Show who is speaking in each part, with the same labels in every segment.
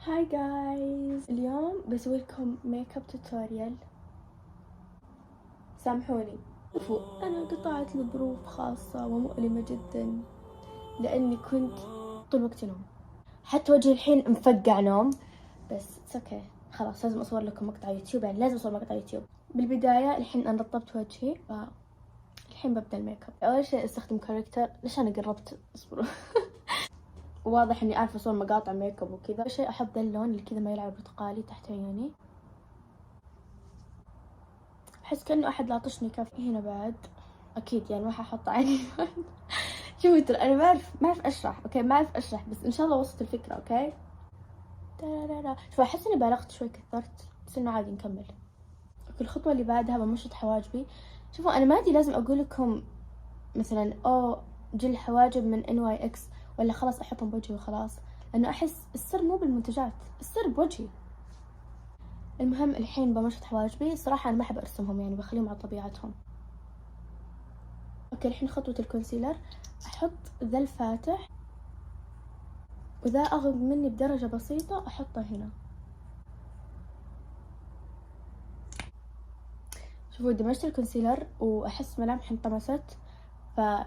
Speaker 1: هاي جايز، اليوم بسوي لكم ميك اب توتوريال. سامحوني، شوفوا انا قطعت لظروف خاصة ومؤلمة جدا لاني كنت طول وقتي نوم، حتى وجهي الحين مفقع نوم، بس اوكي خلاص لازم اصور لكم مقطع يوتيوب، يعني لازم اصور مقطع يوتيوب. بالبداية الحين انا رطبت وجهي، فالحين ببدأ الميك اب. اول شيء استخدم كاركتر. ليش انا قربت؟ اصبروا. واضح اني اعرف اصور مقاطع ميك اب وكذا. اول شيء احط ذا اللون اللي كذا مايل على برتقالي تحت عيوني، احس كأنه احد لاطشني كف. هنا بعد اكيد يعني ما ححط عيني. شوفوا ترى انا ما اعرف اشرح، اوكي ما اعرف اشرح، بس ان شاء الله وصلت الفكره. اوكي شوف احس اني بالغت شوي، كثرت، بس انه عادي نكمل. اوكي الخطوه اللي بعدها بمشط حواجبي. شوفوا انا ما ادري لازم اقول لكم مثلا جل حواجب من NYX ولا خلاص احطهم بوجهي وخلاص، لانه احس السر مو بالمنتجات، السر بوجهي. المهم الحين بمشط حواجبي. صراحه انا ما احب ارسمهم، يعني بخليهم على طبيعتهم. اوكي الحين خطوة الكونسيلر. احط ذا الفاتح وذا اغمق مني بدرجة بسيطة احطه هنا. شوفوا دمجت الكونسيلر واحس ملامحي انطمست، فانا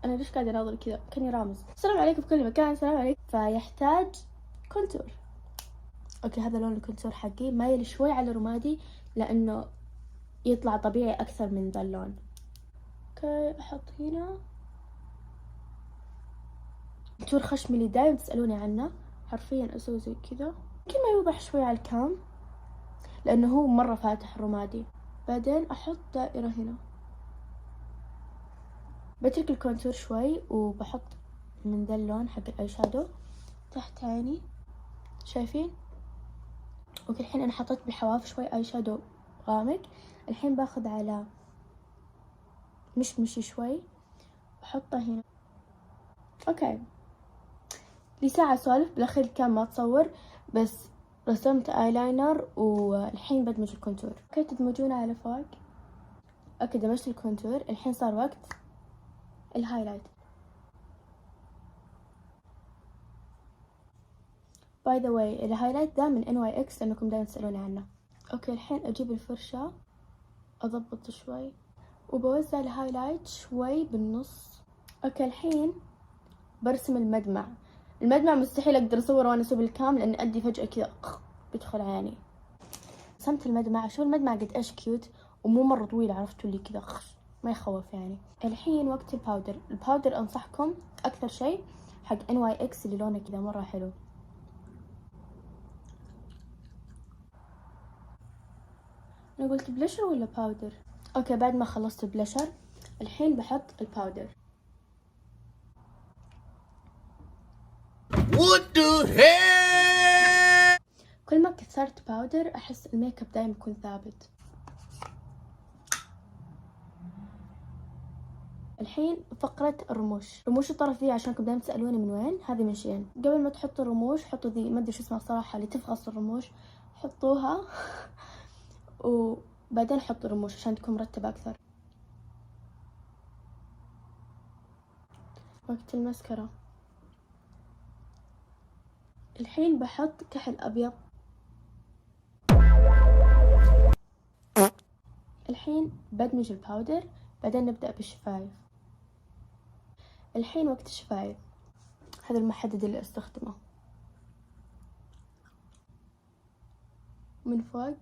Speaker 1: ليش قاعدة اناظر كذا كاني رامز؟ السلام عليكم في كل مكان، السلام عليكم. فيحتاج كونتور. اوكي هذا لون الكونتور حقي، مايل شوي على رمادي لانه يطلع طبيعي اكثر من ذا اللون. اوكي احط هنا كونتور خشمي اللي دايم تسألوني عنه، حرفيا اسوي زي كذا. يمكن ما يوضح شوي على الكام لانه هو مرة فاتح رمادي. بعدين احط دائرة هنا، بترك الكونتور شوي وبحط من ذا اللون حق الاي شادو تحت عيني، شايفين؟ اوكي الحين انا حطيت بالحواف شوي اي شادو غامق. الحين باخذ على مشمشي شوي بحطه هنا. اوكي لي ساعة اسولف، بالاخير كان ما تصور، بس رسمت ايلاينر والحين بدمج الكونتور. اوكي تدمجونه على فوق. اوكي دمجت الكونتور، الحين صار وقت الهايلايت. باي ذا واي الهايلايت ذا من NYX لانكم دايما تسألوني عنه. اوكي الحين اجيب الفرشة اضبط شوي وبوزع الهايلايت شوي بالنص. اوكي الحين برسم المدمع. المدمع مستحيل اقدر اصوره وانا اسوي بالكام لان ادي فجأة كذا بيدخل عيني. رسمت المدمع. شو المدمع قد ايش كيوت ومو مرة طويل، عرفتوا اللي كذا ما يخوف يعني. الحين وقت الباودر. الباودر انصحكم اكثر شيء حق NYX اللي لونه كذا مرة حلو. انا قلت بلشر ولا باودر؟ اوكي بعد ما خلصت البلشر الحين بحط الباودر. What the hell؟ كل ما كثرت باودر احس الميك اب دايم يكون ثابت. الحين فقرة الرموش. رموش الطرف ذي عشانكم دايما تسألوني من وين، هذه من شين. قبل ما تحطوا الرموش حطوا ذي، ما ادري شو اسمها صراحة، اللي تفغص الرموش، حطوها. وبعدين حطوا الرموش عشان تكون مرتبة اكثر. وقت المسكرة. الحين بحط كحل ابيض. الحين بدمج الباودر، بعدين نبدأ بالشفايف. الحين وقت الشفايف. هذا المحدد اللي استخدمه من فوق،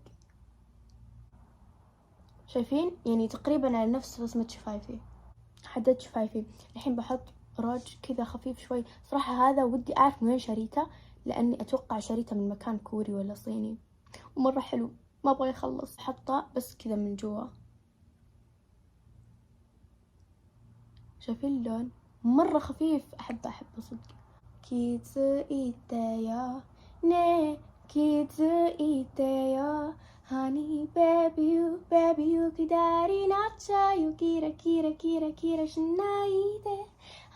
Speaker 1: شايفين؟ يعني تقريبا على نفس رسمة شفايفي. حددت شفايفي. الحين بحط روج كذا خفيف شوي. صراحة هذا ودي اعرف من وين شريته، لاني اتوقع شريته من مكان كوري ولا صيني ومرة حلو، ما ابغى يخلص. حطه بس كذا من جوا، شايفين اللون؟ مرة خفيف، احبه صدق. كيتسو ايتايا ني كيتسو ايتايا هاني بيبي يو كداري ناتشا يو كيرا كيرا كيرا كيرا شنايده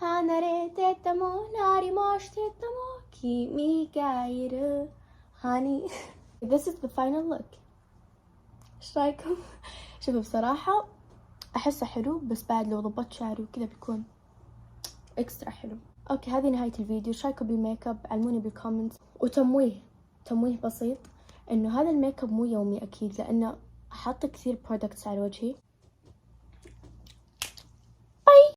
Speaker 1: هاناريتي تامو ناري موشتي تامو كيمي غايرو هاني. This is the final look. ايش رايكم؟ شوفوا بصراحة احسه حلو، بس بعد لو ضبطت شعري وكذا بيكون اكسترا حلو. اوكي هذه نهاية الفيديو. ايش رايكم بالميك اب؟ علموني بالكومنتس. وتمويه تمويه بسيط إنه هذا الميك اب مو يومي أكيد، لأنه حاطة كثير برودكتس على وجهي،